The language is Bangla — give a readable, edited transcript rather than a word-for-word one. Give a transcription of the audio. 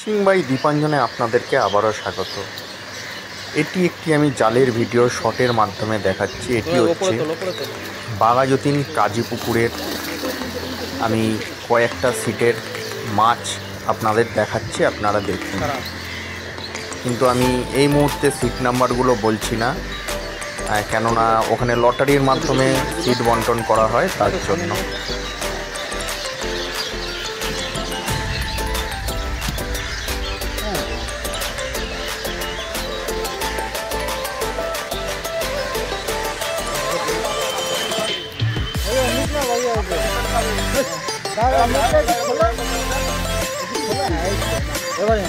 ফিশিং বাই দীপাঞ্জনে আপনাদেরকে আবারও স্বাগত। এটি একটি আমি জালের ভিডিও শটের মাধ্যমে দেখাচ্ছি। এটি হচ্ছে বাঘাযতীন কাজীপুকুরের আমি কয়েকটা সিটের মাছ আপনাদের দেখাচ্ছি, আপনারা দেখুন। কিন্তু আমি এই মুহূর্তে সিট নাম্বারগুলো বলছি না, কেননা ওখানে লটারির মাধ্যমে সিট বন্টন করা হয়, তার জন্য। এবারে